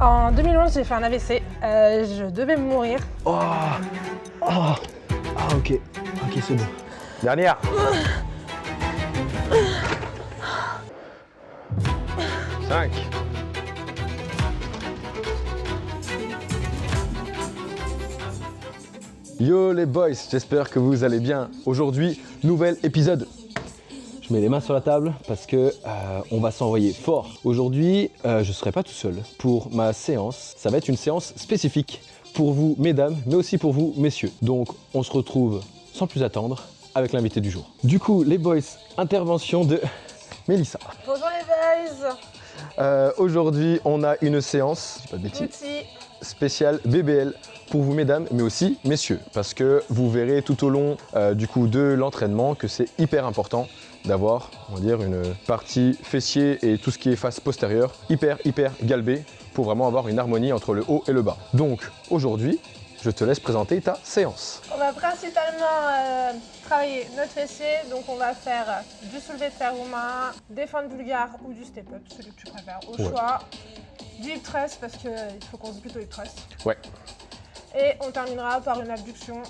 En 2011, j'ai fait un AVC. Je devais mourir. Ok, c'est bon. Dernière. 5. Yo les boys, j'espère que vous allez bien. Aujourd'hui, nouvel épisode. Je mets les mains sur la table parce que on va s'envoyer fort. Aujourd'hui, je serai pas tout seul pour ma séance. Ça va être une séance spécifique pour vous, mesdames, mais aussi pour vous, messieurs. Donc, on se retrouve sans plus attendre avec l'invité du jour. Du coup, les boys, intervention de Mélissa. Bonjour les boys. Aujourd'hui, on a une séance, je dis pas de bêtises, Outils. spéciale BBL pour vous mesdames mais aussi messieurs parce que vous verrez tout au long de l'entraînement que c'est hyper important d'avoir on va dire une partie fessier et tout ce qui est face postérieure hyper galbée pour vraiment avoir une harmonie entre le haut et le bas. Donc aujourd'hui je te laisse présenter ta séance. On va principalement travailler notre fessier, donc on va faire du soulevé de terre aux mains, des fentes vulgaires ou du step-up, celui que tu préfères au choix, du hip thrust parce qu'il faut qu'on se plutôt hip thrust. Ouais. Et on terminera par une abduction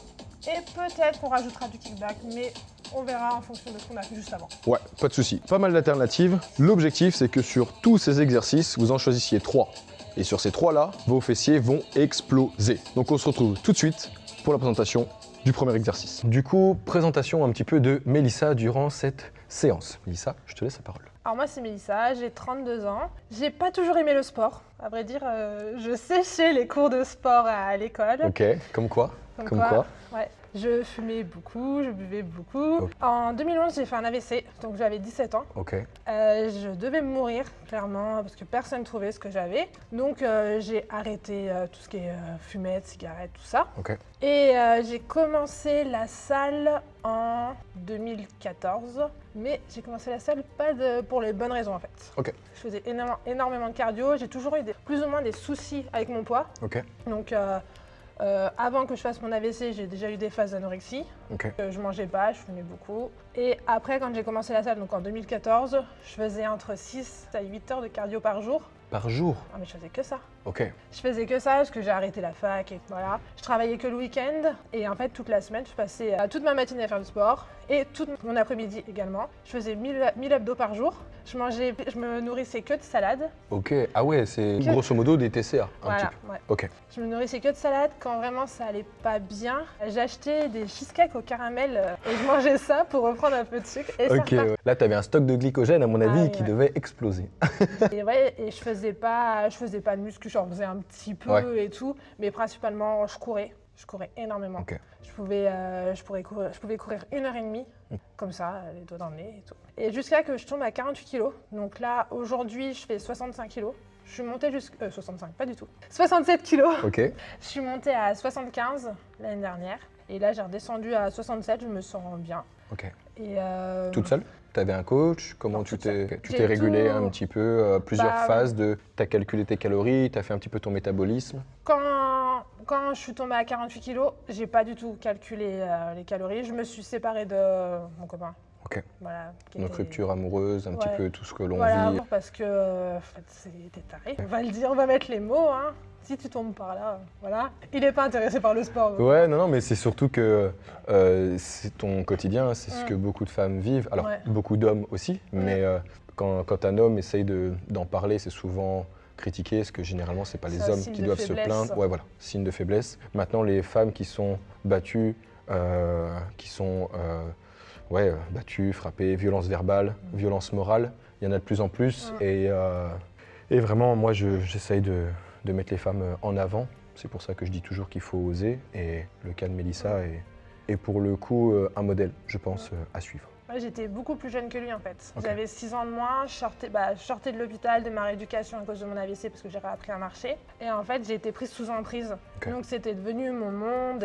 et peut-être qu'on rajoutera du kickback, mais on verra en fonction de ce qu'on a fait juste avant. Ouais, pas de souci. Pas mal d'alternatives. L'objectif c'est que sur tous ces exercices, vous en choisissiez 3. Et sur ces 3-là, vos fessiers vont exploser. Donc on se retrouve tout de suite pour la présentation du premier exercice. Du coup, présentation un petit peu de Mélissa durant cette séance. Mélissa, je te laisse la parole. Alors moi c'est Mélissa, j'ai 32 ans. J'ai pas toujours aimé le sport. À vrai dire, je séchais les cours de sport à l'école. Ok, comme quoi. Ouais. Je fumais beaucoup, je buvais beaucoup. Ok. En 2011, j'ai fait un AVC, donc j'avais 17 ans. Ok. Je devais mourir, clairement, parce que personne ne trouvait ce que j'avais. Donc j'ai arrêté tout ce qui est fumette, cigarette, tout ça. Ok. Et j'ai commencé la salle en 2014. Mais j'ai commencé la salle pour les bonnes raisons en fait. Ok. Je faisais énormément de cardio. J'ai toujours eu plus ou moins des soucis avec mon poids. Ok. Donc avant que je fasse mon AVC, j'ai déjà eu des phases d'anorexie. Ok. Je mangeais pas, je fumais beaucoup. Et après, quand j'ai commencé la salle, donc en 2014, je faisais entre 6 à 8 heures de cardio par jour. Par jour. Ah mais je faisais que ça. Ok. Je faisais que ça parce que j'ai arrêté la fac et voilà. Je travaillais que le week-end et en fait toute la semaine, je passais toute ma matinée à faire du sport et tout mon après-midi également. Je faisais 1000 abdos par jour. Je me nourrissais que de salade. Ok. Ah ouais, c'est grosso modo des TCA. Voilà, Un ouais. Ok. Je me nourrissais que de salade quand vraiment ça allait pas bien. J'achetais des cheesecakes au caramel et je mangeais ça pour reprendre un peu de sucre. Et Ok. ça Ouais. Là, tu avais un stock de glycogène à mon avis oui, qui ouais. devait exploser. Et ouais, et je faisais pas de muscu, j'en faisais un petit peu et tout, mais principalement je courais énormément. Ok. Je pouvais courir 1h30, comme ça, les doigts dans le nez et tout. Et jusqu'à que je tombe à 48 kilos. Donc là, aujourd'hui, je fais 65 kilos. Je suis montée jusqu'à 65, pas du tout. 67 kilos. Ok. Je suis montée à 75 l'année dernière. Et là, j'ai redescendu à 67, je me sens bien. Ok. Et Toute seule? Tu avais un coach? Comment Non, tu toute seule. t'es J'ai régulé tout- un petit peu? Plusieurs Bah, phases tu as calculé tes calories, tu as fait un petit peu ton métabolisme? Quand je suis tombée à 48 kilos, j'ai pas du tout calculé les calories. Je me suis séparée de mon copain. Ok. Voilà, qui Donc était- rupture amoureuse, un petit Ouais. peu tout ce que l'on Voilà, vit. parce que en fait, c'était taré. On va le dire, on va mettre les mots. Hein. Si tu tombes par là, voilà. Il n'est pas intéressé par le sport. donc. Ouais, non, mais c'est surtout que c'est ton quotidien, c'est ce que beaucoup de femmes vivent. Alors, Ouais. beaucoup d'hommes aussi, mais quand un homme essaye d'en parler, c'est souvent critiqué, parce que généralement, c'est pas les C'est un hommes signe qui de doivent se faiblesse. plaindre. Ouais, voilà, signe de faiblesse. Maintenant, les femmes qui sont battues, battues, frappées, violence verbale, violence morale, il y en a de plus en plus. Et vraiment, moi, j'essaye de mettre les femmes en avant. C'est pour ça que je dis toujours qu'il faut oser. Et le cas de Mélissa est pour le coup un modèle, je pense, à suivre. Ouais, j'étais beaucoup plus jeune que lui en fait. Ok. J'avais 6 ans de moins, je sortais de l'hôpital, de ma rééducation à cause de mon AVC parce que j'ai réappris à marcher. Et en fait, j'ai été prise sous emprise. Ok. Donc c'était devenu mon monde.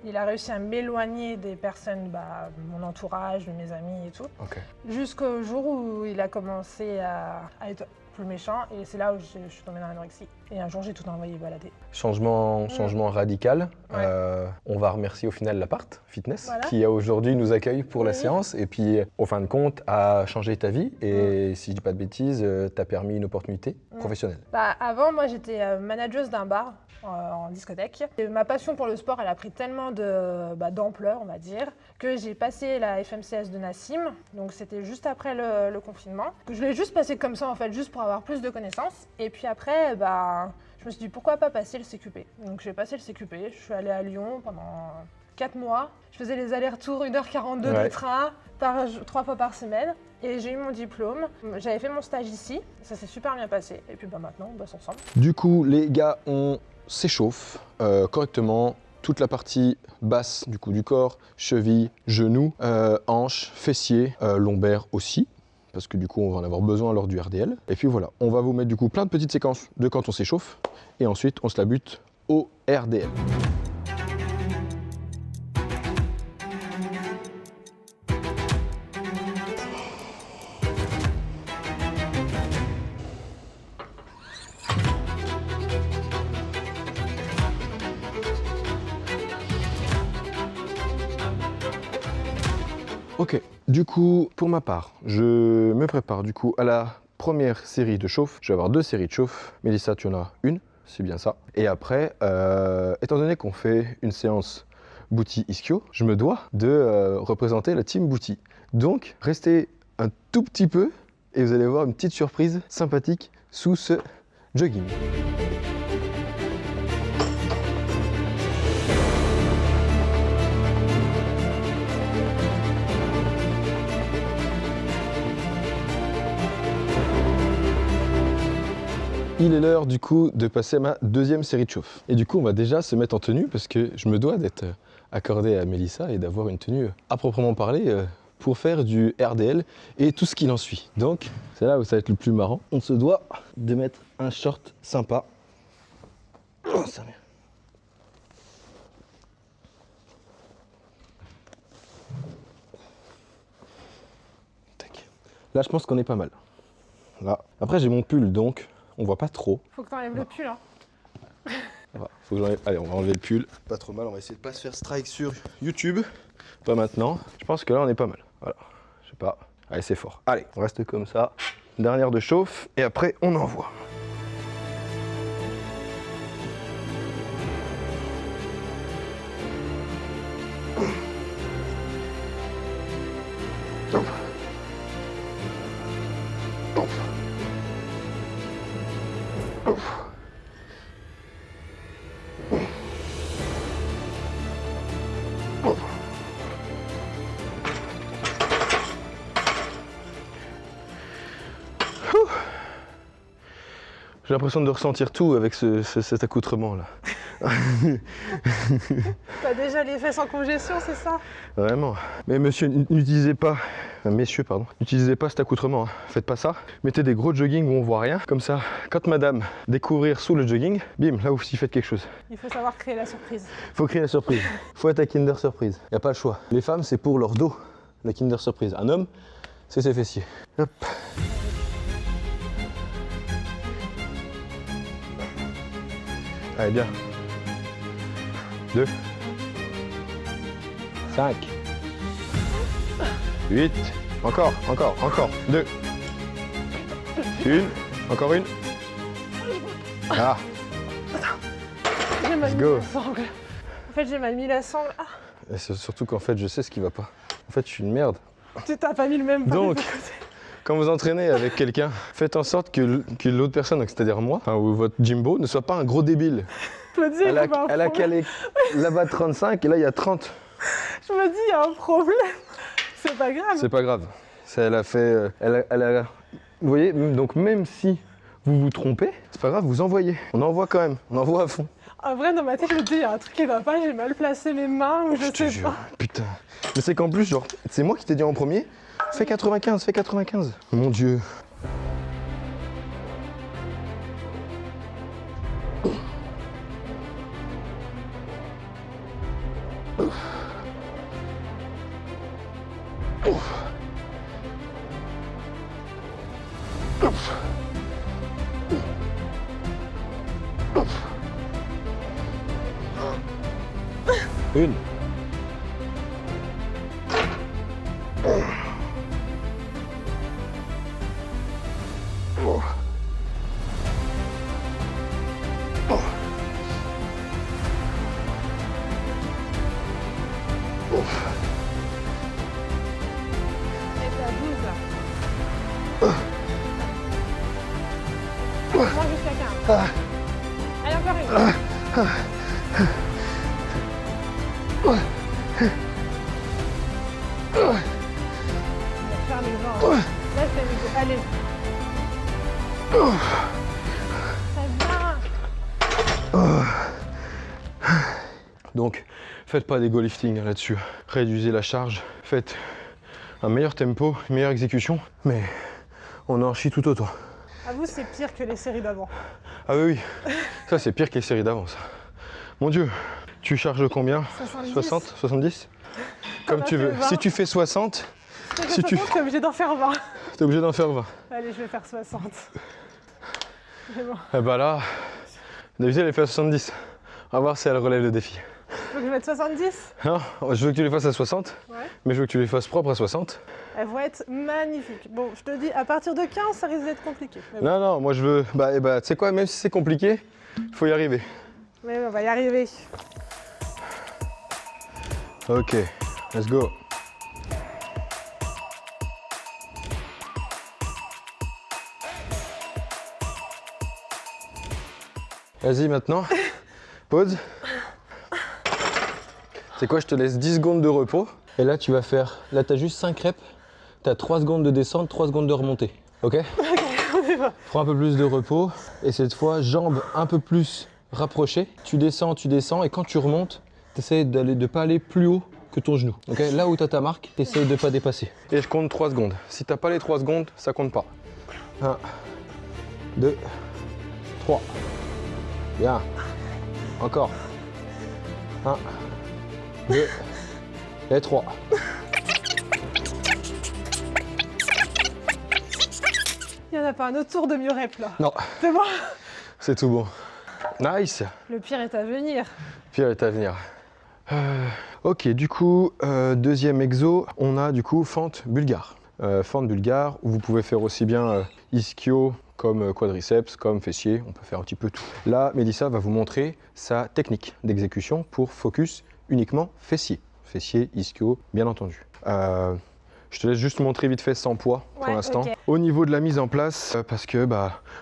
Il a réussi à m'éloigner des personnes, de mon entourage, de mes amis et tout. Ok. Jusqu'au jour où il a commencé à être plus méchant et c'est là où je suis tombée dans l'anorexie. Et un jour, j'ai tout envoyé balader. Changement radical. Ouais. On va remercier au final l'appart Fitness Voilà. qui aujourd'hui nous accueille pour la séance et puis au fin de compte a changé ta vie et si je dis pas de bêtises, t'a permis une opportunité professionnelle. Bah, avant, moi, j'étais manageuse d'un bar en discothèque. Et ma passion pour le sport, elle a pris tellement d'ampleur, on va dire, que j'ai passé la FMCS de Nassim. Donc c'était juste après le confinement. Que je l'ai juste passé comme ça en fait, juste pour avoir plus de connaissances. Et puis après, je me suis dit pourquoi pas passer le CQP. Donc j'ai passé le CQP, je suis allée à Lyon pendant 4 mois. Je faisais les allers-retours 1h42 de train 3 fois par semaine. Et j'ai eu mon diplôme. J'avais fait mon stage ici, ça s'est super bien passé. Et puis maintenant, on bosse ensemble. Du coup, les gars, on s'échauffe correctement. Toute la partie basse du corps, cheville, genoux, hanches, fessiers, lombaires aussi. Parce que du coup, on va en avoir besoin lors du RDL. Et puis voilà, on va vous mettre du coup plein de petites séquences de quand on s'échauffe. Et ensuite, on se la bute au RDL. Ok, du coup, pour ma part, je me prépare du coup à la première série de chauffe. Je vais avoir 2 séries de chauffe. Mélissa, tu en as une, c'est bien ça. Et après, étant donné qu'on fait une séance Booty Ischio, je me dois de représenter la team Booty. Donc, restez un tout petit peu et vous allez voir une petite surprise sympathique sous ce jogging. Il est l'heure du coup de passer à ma 2e série de chauffe. Et du coup on va déjà se mettre en tenue parce que je me dois d'être accordé à Mélissa et d'avoir une tenue à proprement parler pour faire du RDL et tout ce qu'il en suit. Donc c'est là où ça va être le plus marrant. On se doit de mettre un short sympa. Oh, ça vient. Tac. Là je pense qu'on est pas mal. Là. Après j'ai mon pull donc on voit pas trop. Faut que t'enlèves le pull, hein. Faut que j'enlève. Allez, on va enlever le pull. Pas trop mal, on va essayer de pas se faire strike sur YouTube. Pas maintenant. Je pense que là, on est pas mal. Voilà. Je sais pas. Allez, c'est fort. Allez, on reste comme ça. Dernière de chauffe et après, on envoie. Hop. Hop. Hop. J'ai l'impression de ressentir tout avec cet accoutrement-là. T'as déjà les fesses en congestion, c'est ça? Vraiment. Mais monsieur, n'utilisez pas, messieurs, pardon, n'utilisez pas cet accoutrement. Hein. Faites pas ça. Mettez des gros jogging où on voit rien. Comme ça, quand madame découvrir sous le jogging, bim, là aussi faites quelque chose. Il faut savoir créer la surprise. Faut créer la surprise. Faut être à Kinder Surprise. Y a pas le choix. Les femmes, c'est pour leur dos, la Kinder Surprise. Un homme, c'est ses fessiers. Hop. Allez, bien. 2, 5, 8, encore, 2, 1, encore une. Ah, J'ai mal Let's mis go. la sangle. En fait, j'ai mal mis la sangle. Ah, et c'est surtout qu'en fait, je sais ce qui va pas. En fait, je suis une merde. tu t'as pas mis le même pas Donc, du côté. quand vous entraînez avec quelqu'un, faites en sorte que l'autre personne, donc c'est-à-dire moi, enfin, ou votre Jimbo, ne soit pas un gros débile. Je me dis, il y avait un Elle a problème. calé là-bas 35 et là il y a 30. Je me dis, il y a un problème. C'est pas grave. C'est pas grave. Elle a fait. Vous voyez, donc même si vous vous trompez, c'est pas grave, vous envoyez. On envoie quand même, on envoie à fond. En vrai, dans ma tête, je me dis, il y a un truc qui va pas, j'ai mal placé mes mains ou je te sais jure, pas. putain. Mais c'est qu'en plus, genre, c'est moi qui t'ai dit en premier, fais 95, fais 95. Mon Dieu. Une. Et t'as 12 là. Moi jusqu'à 15. Allez, encore une. On va faire les vents. Là, c'est mieux. Allez. Très bien. Donc, faites pas d'ego lifting là-dessus. Réduisez la charge. Faites un meilleur tempo, une meilleure exécution. Mais on en chie tout autant. À vous, c'est pire que les séries d'avant. Ah oui, oui. Ça, c'est pire que les séries d'avant, ça. Mon Dieu. Tu charges combien? 70. 60, 70? Comme On a tu fait veux. 20. Si tu fais 60, si tu es obligé d'en faire 20. t'es obligé d'en faire 20. Allez, je vais faire 60. C'est bon. Et bah là, d'habitude elle fait à 70. On va voir si elle relève le défi. Faut que je mette 70. Non, je veux que tu les fasses à 60, Ouais. mais je veux que tu les fasses propres à 60. Elles vont être magnifiques. Bon, je te dis, à partir de 15, ça risque d'être compliqué. Mais bon, Non, non, moi je veux. Tu sais quoi, même si c'est compliqué, il faut y arriver. mais on va y arriver. Ok, let's go. Vas-y maintenant, pause. C'est quoi, je te laisse 10 secondes de repos. Et là tu vas faire, là tu as juste 5 reps, tu as 3 secondes de descente, 3 secondes de remontée. Ok? Prends un peu plus de repos. Et cette fois, jambes un peu plus rapprochées. Tu descends et quand tu remontes, tu essaies de ne pas aller plus haut que ton genou. Ok? Là où tu as ta marque, tu essaies de ne pas dépasser. Et je compte 3 secondes. Si tu n'as pas les 3 secondes, ça compte pas. 1, 2, 3. Bien. Encore. 1, 2 et 3. Il n'y en a pas un autre tour de mieux rep là. Non, C'est bon. c'est tout bon. Nice. Le pire est à venir. Pire est à venir. Ok, du coup, deuxième exo, on a du coup fente bulgare. Fente bulgare, où vous pouvez faire aussi bien ischio comme quadriceps, comme fessier, on peut faire un petit peu tout. Là, Mélissa va vous montrer sa technique d'exécution pour focus uniquement fessier. Fessier, ischio, bien entendu. Je te laisse juste montrer vite fait sans poids pour Ouais, l'instant. ok. Au niveau de la mise en place, parce que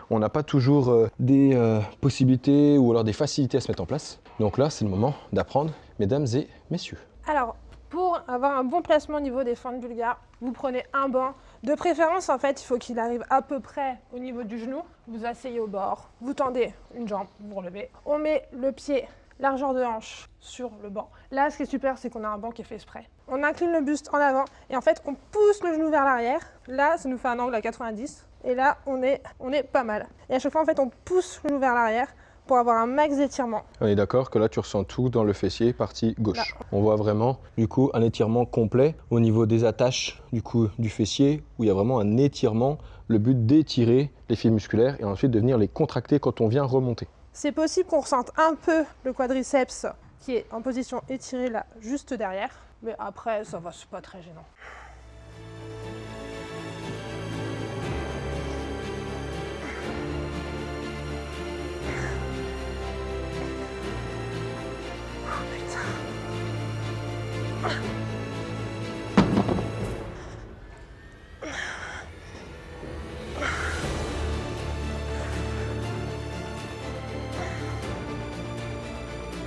on n'a pas toujours des possibilités ou alors des facilités à se mettre en place. Donc là, c'est le moment d'apprendre, mesdames et messieurs. Alors, pour avoir un bon placement au niveau des fentes bulgares, vous prenez un banc. De préférence, en fait, il faut qu'il arrive à peu près au niveau du genou. Vous asseyez au bord, vous tendez une jambe, vous relevez. On met le pied, largeur de hanche, sur le banc. Là, ce qui est super, c'est qu'on a un banc qui est fait exprès. On incline le buste en avant et en fait, on pousse le genou vers l'arrière. Là, ça nous fait un angle à 90. Et là, on est pas mal. Et à chaque fois, en fait, on pousse le genou vers l'arrière pour avoir un max d'étirement. On est d'accord que là, tu ressens tout dans le fessier, partie gauche. Là. On voit vraiment, du coup, un étirement complet au niveau des attaches du coup, du fessier, où il y a vraiment un étirement, le but d'étirer les fibres musculaires et ensuite de venir les contracter quand on vient remonter. C'est possible qu'on ressente un peu le quadriceps qui est en position étirée là, juste derrière. Mais après, ça va, c'est pas très gênant. Oh putain.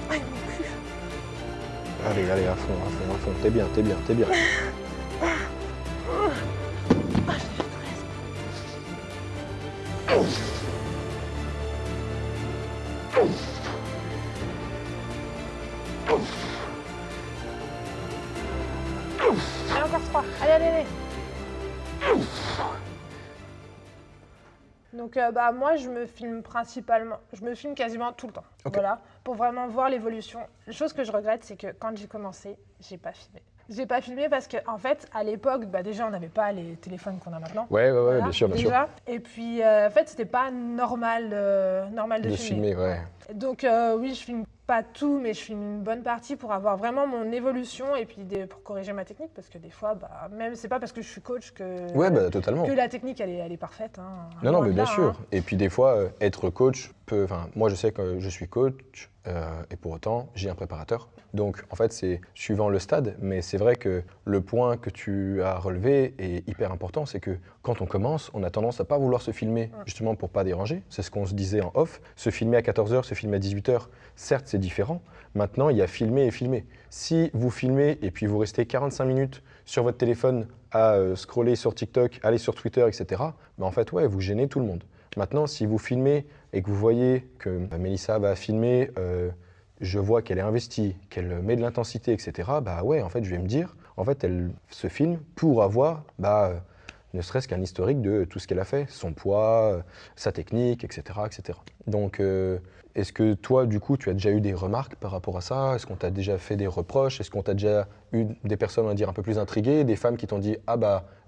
Aïe, mon cul. Allez, allez, à fond, t'es bien, t'es bien, t'es bien. Allez, encore 3. Allez, allez, allez. Donc moi je me filme quasiment tout le temps. Ok. Voilà, pour vraiment voir l'évolution. La chose que je regrette, c'est que quand j'ai commencé, j'ai pas filmé. J'ai pas filmé parce qu'en fait, à l'époque, déjà on n'avait pas les téléphones qu'on a maintenant. Ouais, Voilà, bien sûr, bien sûr. déjà. Et puis en fait, c'était pas normal de De filmer. filmer, ouais. Donc oui, je filme pas tout, mais je filme une bonne partie pour avoir vraiment mon évolution et puis pour corriger ma technique, parce que des fois, même c'est pas parce que je suis coach que, Ouais, totalement. que la technique elle est parfaite. Hein, Non, mais bien là, sûr. hein. Et puis des fois, être coach peut. Enfin, moi, je sais que je suis coach et pour autant, j'ai un préparateur. Donc, en fait, c'est suivant le stade, mais c'est vrai que le point que tu as relevé est hyper important, c'est que quand on commence, on a tendance à pas vouloir se filmer, justement pour pas déranger. C'est ce qu'on se disait en off. Se filmer à 14h, se filmer à 18h, certes, c'est différent. Maintenant, il y a filmer et filmer. Si vous filmez et puis vous restez 45 minutes sur votre téléphone à scroller sur TikTok, aller sur Twitter, etc., en fait, ouais, vous gênez tout le monde. Maintenant, si vous filmez et que vous voyez que Mélissa va filmer, je vois qu'elle est investie, qu'elle met de l'intensité, etc., ouais, en fait, je vais me dire, en fait, elle se filme pour avoir, ne serait-ce qu'un historique de tout ce qu'elle a fait, son poids, sa technique, etc., etc. Donc, est-ce que toi, du coup, tu as déjà eu des remarques par rapport à ça? Est-ce qu'on t'a déjà fait des reproches? Est-ce qu'on t'a déjà eu des personnes, on va dire, un peu plus intriguées, des femmes qui t'ont dit « Ah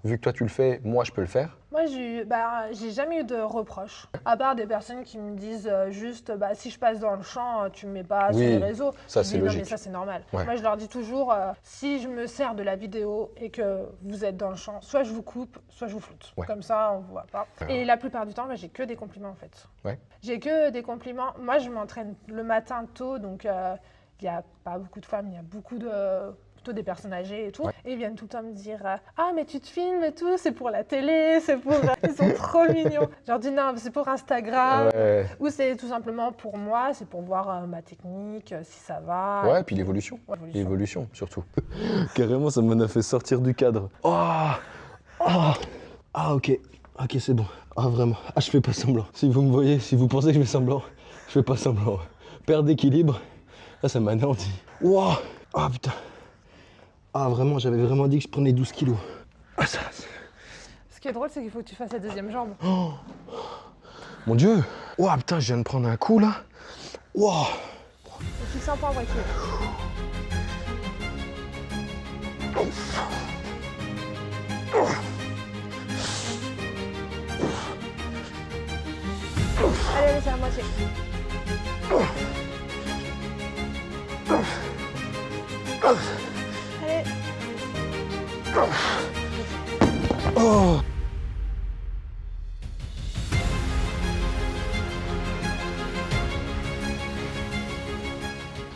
vu que toi tu le fais, moi je peux le faire ». Moi, j'ai jamais eu de reproches, à part des personnes qui me disent juste si je passe dans le champ, tu me mets pas sur les réseaux. Ça Je c'est dis, non, logique. mais ça c'est normal. Ouais. Moi, je leur dis toujours, si je me sers de la vidéo et que vous êtes dans le champ, soit je vous coupe, soit je vous floute. Ouais. Comme ça, on vous voit pas. Et la plupart du temps, j'ai que des compliments en fait. Ouais. J'ai que des compliments. Moi, je m'entraîne le matin tôt, donc il n'y a pas beaucoup de femmes, il y a beaucoup de... plutôt des personnes âgées et tout, Ouais. et ils viennent tout le temps me dire ah mais tu te filmes et tout, c'est pour la télé, c'est pour... Ils sont trop mignons. Je leur dis non, c'est pour Instagram, Ouais. ou c'est tout simplement pour moi, c'est pour voir ma technique, si ça va. Ouais, et puis l'évolution. Ouais, L'évolution, surtout. Carrément, ça m'en a fait sortir du cadre. Ah, ok, c'est bon. Ah, vraiment. Ah, je fais pas semblant. Si vous me voyez, si vous pensez que je fais semblant, je fais pas semblant. Perte d'équilibre, là, ça m'anéantit. Wow. Ah, putain. Ah, vraiment, j'avais vraiment dit que je prenais 12 kilos. Ah, ça. Ce qui est drôle, c'est qu'il faut que tu fasses la deuxième jambe. Mon Dieu. Ouah, putain, je viens de prendre un coup, là. Wow. Tu sens pas en voiture. Allez, c'est à moitié. Allez. Oh.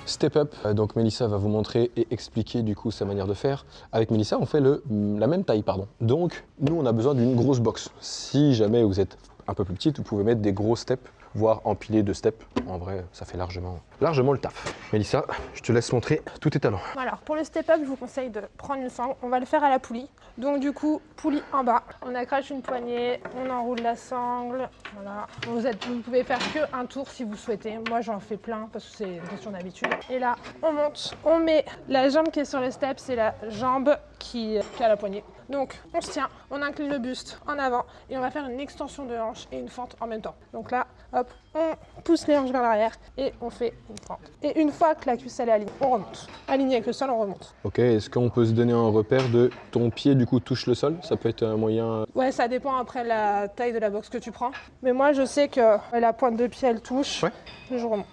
Step Up, donc Mélissa va vous montrer et expliquer du coup sa manière de faire. Avec Mélissa, on fait la même taille, pardon. Donc, nous, on a besoin d'une grosse box. Si jamais vous êtes un peu plus petite, vous pouvez mettre des gros steps, voire empiler de steps. En vrai, ça fait largement le taf. Mélissa, je te laisse montrer tous tes talents. Alors, pour le step-up, je vous conseille de prendre une sangle. On va le faire à la poulie. Donc, du coup, poulie en bas. On accroche une poignée, on enroule la sangle. Voilà. Vous pouvez faire qu'un tour si vous souhaitez. Moi, j'en fais plein parce que c'est une question d'habitude. Et là, on monte. On met la jambe qui est sur le step, c'est la jambe qui est à la poignée. Donc, on se tient, on incline le buste en avant et on va faire une extension de hanche et une fente en même temps. Donc là, hop, on pousse les hanches vers l'arrière et on fait une fente. Et une fois que la cuisse elle est alignée, on remonte. Aligné avec le sol, on remonte. Ok, est-ce qu'on peut se donner un repère de ton pied du coup touche le sol? Ça peut être un moyen... Ouais, ça dépend après la taille de la boxe que tu prends. Mais moi, je sais que la pointe de pied, elle touche. Ouais. Je remonte.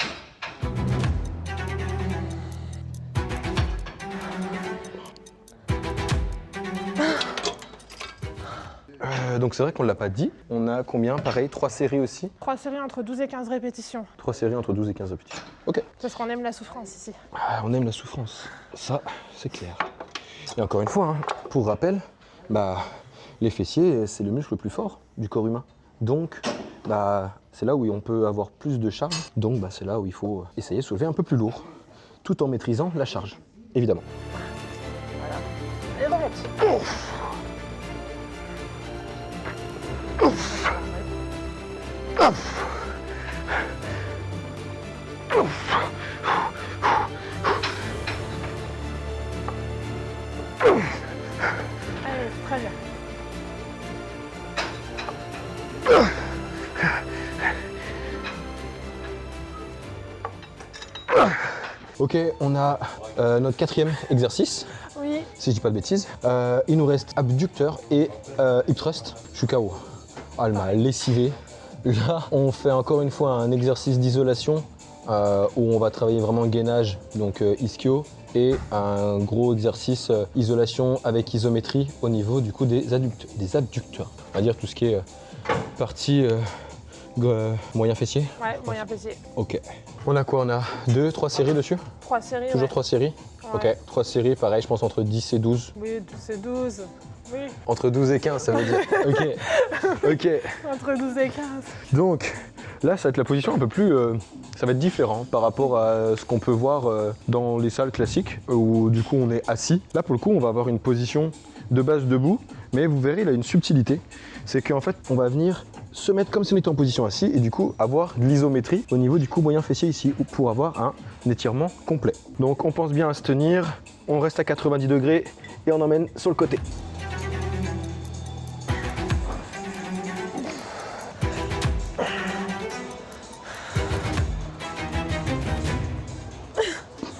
Donc c'est vrai qu'on ne l'a pas dit. On a combien? Pareil, 3 séries aussi. 3 séries entre 12 et 15 répétitions. 3 séries entre 12 et 15 répétitions. Ok. Parce qu'on aime la souffrance ici. Ah, on aime la souffrance. Ça, c'est clair. Et encore une fois, pour rappel, les fessiers, c'est le muscle le plus fort du corps humain. Donc, c'est là où on peut avoir plus de charge. Donc, c'est là où il faut essayer de soulever un peu plus lourd, tout en maîtrisant la charge, évidemment. Et remonte. Allez, très bien. Ok, on a notre 4e exercice, Oui. si je dis pas de bêtises. Il nous reste abducteur et hip thrust. Je suis KO. Ah, elle m'a lessivé. Là, on fait encore une fois un exercice d'isolation où on va travailler vraiment gainage, donc ischio, et un gros exercice isolation avec isométrie au niveau du coup des adducteurs. On va dire tout ce qui est partie moyen fessier. Ouais, moyen fessier. Ok. On a quoi? On a 2, 3 séries dessus? 3 séries. Toujours ouais. 3 séries? Ouais. Ok, 3 séries, pareil, je pense entre 10 et 12. Oui, c'est 12. Oui, Entre 12 et 15, ça veut dire. Ok. Ok. entre 12 et 15. Donc là, ça va être la position un peu plus. Ça va être différent par rapport à ce qu'on peut voir dans les salles classiques où du coup on est assis. Là, pour le coup, on va avoir une position de base debout, mais vous verrez, il a une subtilité. C'est qu'en fait, on va venir se mettre comme si on était en position assis et du coup avoir de l'isométrie au niveau du cou moyen fessier ici pour avoir un étirement complet. Donc on pense bien à se tenir, on reste à 90 degrés et on emmène sur le côté.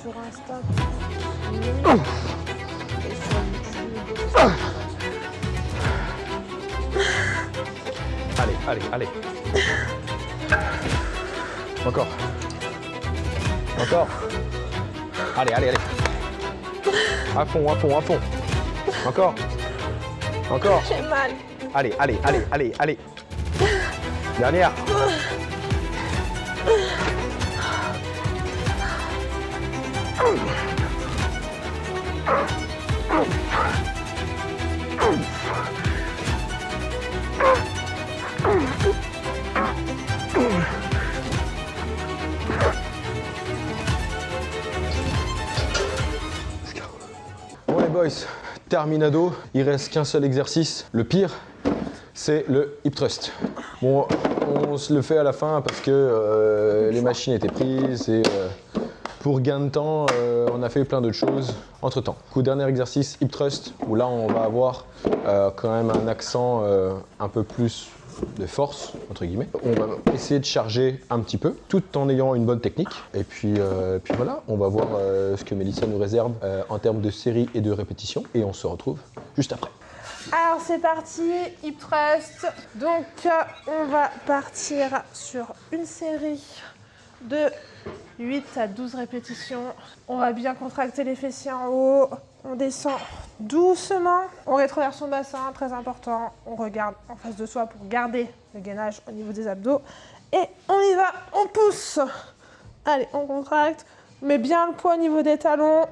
Sur Insta. Et sur YouTube. Allez, allez, allez. Encore. Encore. Allez, allez, allez. À fond, à fond, à fond. Encore. Encore. J'ai mal. Allez, allez, allez, allez, allez. Dernière. Bon les boys, terminado, il reste qu'un seul exercice. Le pire, c'est le hip thrust. Bon, on se le fait à la fin parce que les machines étaient prises et pour gain de temps, on a fait plein d'autres choses entre temps. Du coup, dernier exercice, hip thrust, où là on va avoir quand même un accent un peu plus de force, entre guillemets. On va essayer de charger un petit peu, tout en ayant une bonne technique. Et puis voilà, on va voir ce que Mélissa nous réserve en termes de séries et de répétitions. Et on se retrouve juste après. Alors c'est parti, hip thrust. Donc on va partir sur une série de 8 à 12 répétitions. On va bien contracter les fessiers en haut. On descend doucement. On rétroverse son bassin, très important. On regarde en face de soi pour garder le gainage au niveau des abdos. Et on y va, on pousse. Allez, on contracte. On met bien le poids au niveau des talons.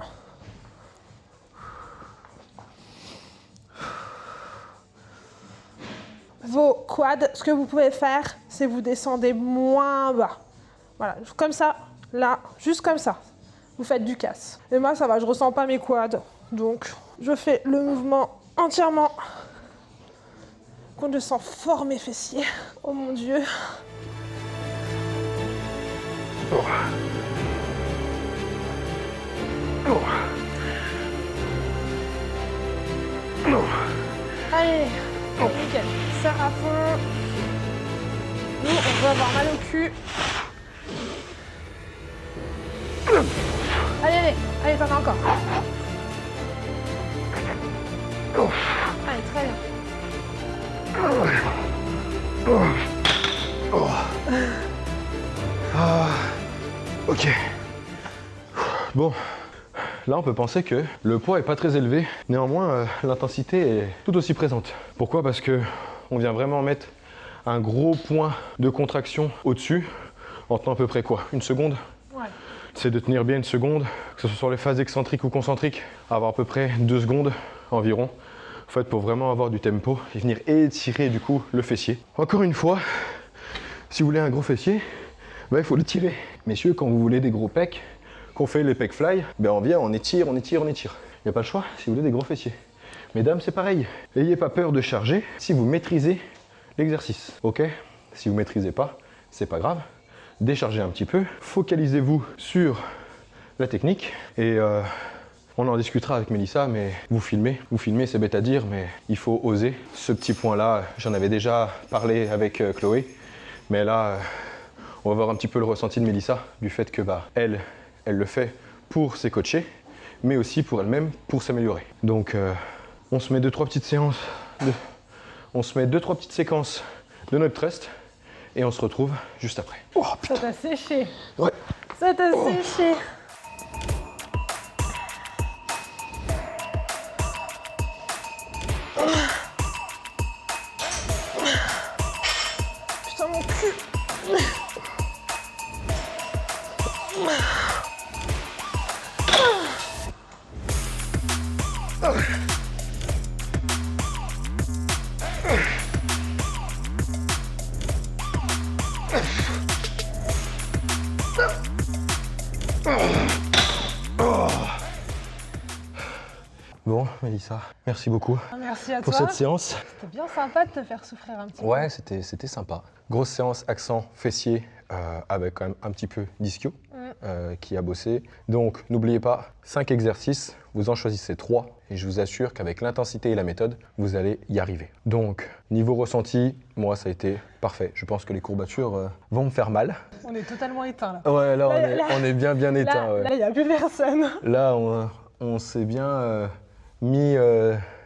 Vos quads, ce que vous pouvez faire, c'est vous descendez moins bas. Voilà, comme ça, là, juste comme ça. Vous faites du casse. Et moi, ça va, je ressens pas mes quads. Donc, je fais le mouvement entièrement. Quand je sens fort mes fessiers. Oh mon Dieu. Oh. Oh. Oh. Allez, nickel. Serre à fond. Nous, on va avoir mal au cul. Allez, allez, allez, t'en as encore. Allez, très bien. Ok. Bon, là on peut penser que le poids est pas très élevé. Néanmoins, l'intensité est tout aussi présente. Pourquoi? Parce que on vient vraiment mettre un gros point de contraction au-dessus en tenant à peu près quoi? Une seconde? Ouais. C'est de tenir bien une seconde, que ce soit sur les phases excentriques ou concentriques, avoir à peu près 2 secondes environ. En fait, pour vraiment avoir du tempo et venir étirer du coup le fessier. Encore une fois, si vous voulez un gros fessier, ben, il faut le tirer. Messieurs, quand vous voulez des gros pecs, qu'on fait les pec fly, ben on vient, on étire, on étire, on étire. Il n'y a pas le choix si vous voulez des gros fessiers. Mesdames, c'est pareil. N'ayez pas peur de charger si vous maîtrisez l'exercice. Ok? Si vous ne maîtrisez pas, c'est pas grave. Déchargez un petit peu. Focalisez-vous sur la technique et on en discutera avec Mélissa, mais vous filmez, c'est bête à dire, mais il faut oser. Ce petit point-là, j'en avais déjà parlé avec Chloé, mais là, on va voir un petit peu le ressenti de Mélissa, du fait que elle le fait pour ses coachés, mais aussi pour elle-même, pour s'améliorer. Donc, on se met 2-3 petites séances, on se met 2-3 petites séquences de notre thrust, et on se retrouve juste après. Oh Ça putain. t'a séché. Ouais. Ça t'a séché. Putain, mon cul. Bon, Mélissa, merci beaucoup Merci à pour toi. cette séance. C'était bien sympa de te faire souffrir un petit peu. Ouais, c'était sympa. Grosse séance accent fessier avec quand même un petit peu d'ischio qui a bossé. Donc n'oubliez pas, 5 exercices, vous en choisissez 3 et je vous assure qu'avec l'intensité et la méthode, vous allez y arriver. Donc niveau ressenti, moi ça a été parfait. Je pense que les courbatures vont me faire mal. On est totalement éteints là. Ouais, là, Là, on est bien éteint. Là, Ouais. il n'y a plus personne. Là, on s'est bien mis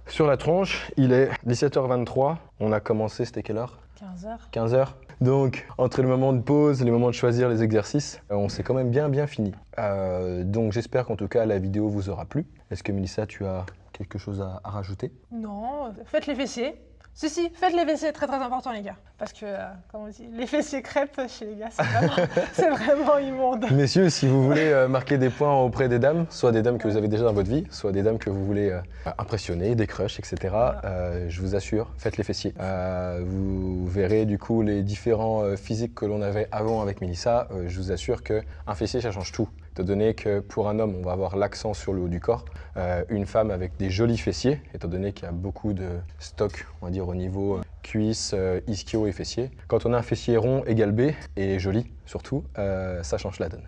sur la tronche. Il est 17h23. On a commencé, c'était quelle heure? 15h. 15h. Donc, entre les moments de pause, les moments de choisir les exercices, on s'est quand même bien fini. Donc, j'espère qu'en tout cas, la vidéo vous aura plu. Est-ce que Mélissa, tu as quelque chose à rajouter? Non, faites les fessiers. Si, faites les fessiers, très important les gars. Parce que, comme on dit, les fessiers crêpes chez les gars, c'est vraiment immonde. Messieurs, si vous voulez marquer des points auprès des dames, soit des dames que vous avez déjà dans votre vie, soit des dames que vous voulez impressionner, des crushs, etc., je vous assure, faites les fessiers. Vous verrez du coup les différents physiques que l'on avait avant avec Mélissa. Je vous assure qu'un fessier, ça change tout. Étant donné que pour un homme, on va avoir l'accent sur le haut du corps, une femme avec des jolis fessiers, étant donné qu'il y a beaucoup de stock, on va dire, au niveau cuisses, ischio et fessiers. Quand on a un fessier rond et galbé, et joli surtout, ça change la donne.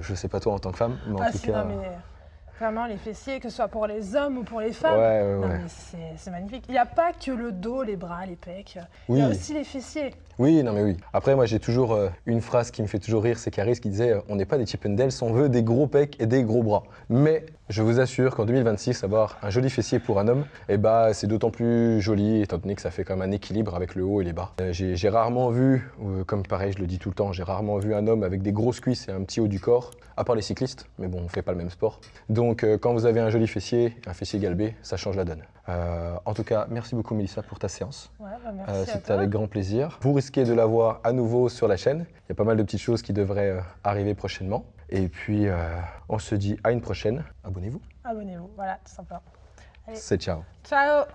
Je sais pas toi en tant que femme, mais en tout cas... Non, mais vraiment, les fessiers, que ce soit pour les hommes ou pour les femmes, Ouais. non, mais c'est magnifique. Il n'y a pas que le dos, les bras, les pecs, il Oui. y a aussi les fessiers. Oui, non mais oui. Après, moi j'ai toujours une phrase qui me fait toujours rire, c'est Caris qui disait on n'est pas des Chippendales, on veut des gros pecs et des gros bras. Mais je vous assure qu'en 2026, avoir un joli fessier pour un homme, c'est d'autant plus joli étant donné que ça fait quand même un équilibre avec le haut et les bas. J'ai rarement vu, comme pareil je le dis tout le temps, j'ai rarement vu un homme avec des grosses cuisses et un petit haut du corps, à part les cyclistes, mais bon on fait pas le même sport. Donc quand vous avez un joli fessier, un fessier galbé, ça change la donne. En tout cas, merci beaucoup Mélissa pour ta séance. Ouais, merci à C'était toi. avec grand plaisir. Vous risquez de la voir à nouveau sur la chaîne. Il y a pas mal de petites choses qui devraient arriver prochainement. Et puis, on se dit à une prochaine. Abonnez-vous. Abonnez-vous, voilà, tout simplement. Allez, C'est ciao. ciao.